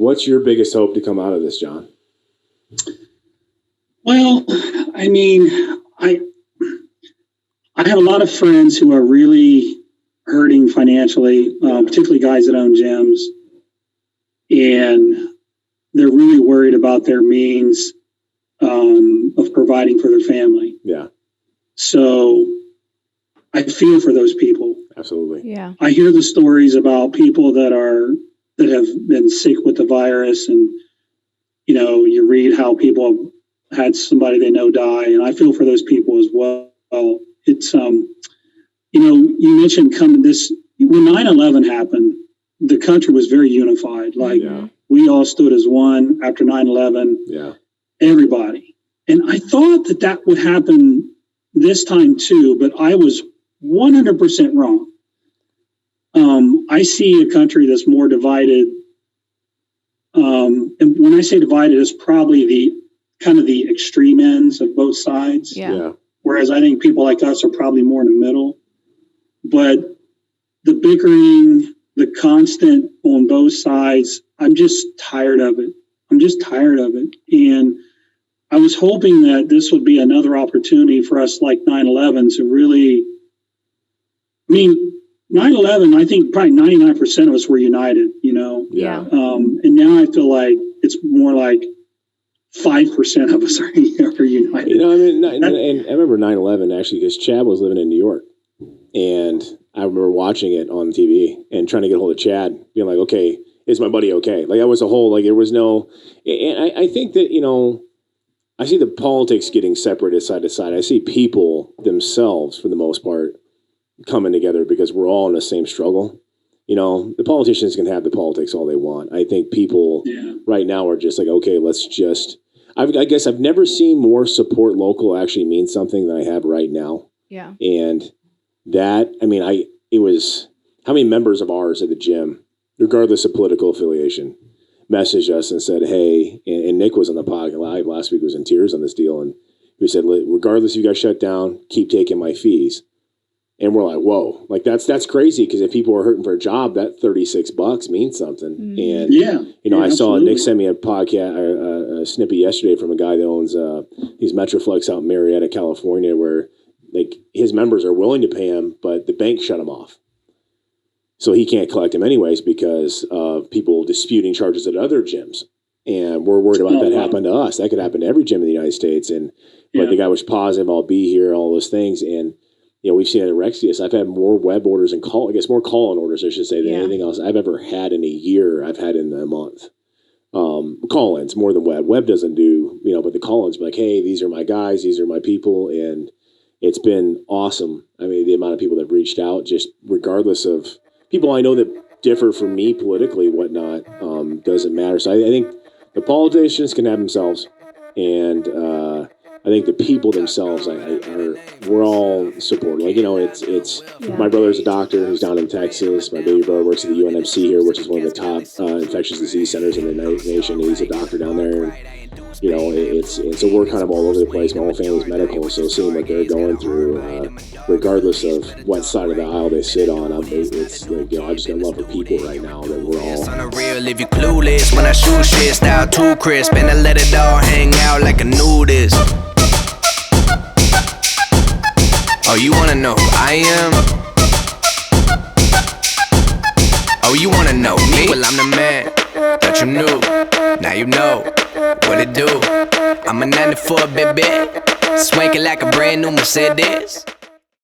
What's your biggest hope to come out of this, John? Well, I mean, I have a lot of friends who are really hurting financially, particularly guys that own gyms, and they're really worried about their means of providing for their family. Yeah. So I feel for those people. Absolutely. Yeah. I hear the stories about people that have been sick with the virus, and you read how people have had somebody they know die, and I feel for those people as well. It's you mentioned when 9/11 happened, the country was very unified. Like we all stood as one after 9/11. Yeah. Everybody. And I thought that would happen this time too, but I was 100% wrong. I see a country that's more divided. And when I say divided, it's probably the extreme ends of both sides. Yeah. Whereas I think people like us are probably more in the middle. But the bickering, the constant on both sides, I'm just tired of it. And I was hoping that this would be another opportunity for us, like 9/11, to really, 9/11, I think probably 99% of us were united, Yeah. And now I feel like it's more like 5% of us are united. And I remember 9/11 actually, because Chad was living in New York, and I remember watching it on TV and trying to get a hold of Chad, being like, okay, is my buddy okay? Like, that was a whole, like, there was no, and I think that, I see the politics getting separated side to side. I see people themselves, for the most part, coming together because we're all in the same struggle. The politicians can have the politics all they want. I think people right now are just like, okay, let's just, I guess I've never seen more support local actually mean something than I have right now. Yeah. And that, it was how many members of ours at the gym, regardless of political affiliation, messaged us and said, hey, and Nick was on the podcast live last week, was in tears on this deal. And we said, regardless if you guys shut down, keep taking my fees. And we're like, whoa, like that's crazy. Because if people are hurting for a job, that $36 means something. And, I saw Nick send me a podcast or a snippet yesterday from a guy that owns these Metroflex out in Marietta, California, where like his members are willing to pay him, but the bank shut him off. So he can't collect him anyways because of people disputing charges at other gyms. And we're worried about that happening to us. That could happen to every gym in the United States. But the guy was positive, I'll be here, all those things. And, we've seen it at Rexius. I've had more web orders and more call-in orders, I should say, than anything else I've ever had in a year. I've had in a month. Call-ins more than web. Web doesn't do, but the call-ins be like, hey, these are my guys, these are my people. And it's been awesome. The amount of people that have reached out, just regardless of people I know that differ from me politically, whatnot, doesn't matter. So I think the politicians can have themselves, and I think the people themselves, we're all supportive. Like, it's my brother's a doctor who's down in Texas. My baby brother works at the UNMC here, which is one of the top infectious disease centers in the nation. He's a doctor down there. And, so we're kind of all over the place. My whole family's medical, so seeing what they're going through, regardless of what side of the aisle they sit on, it's like, I just got love for people right now that we're all. On the real, if you clueless, when I shoot shit, style too crisp, and I let it all hang out like a nudist. Oh, you wanna know who I am? Oh, you wanna know me? Well, I'm the man that you knew. Now you know what it do. I'm a 94, baby. Swanking like a brand new Mercedes.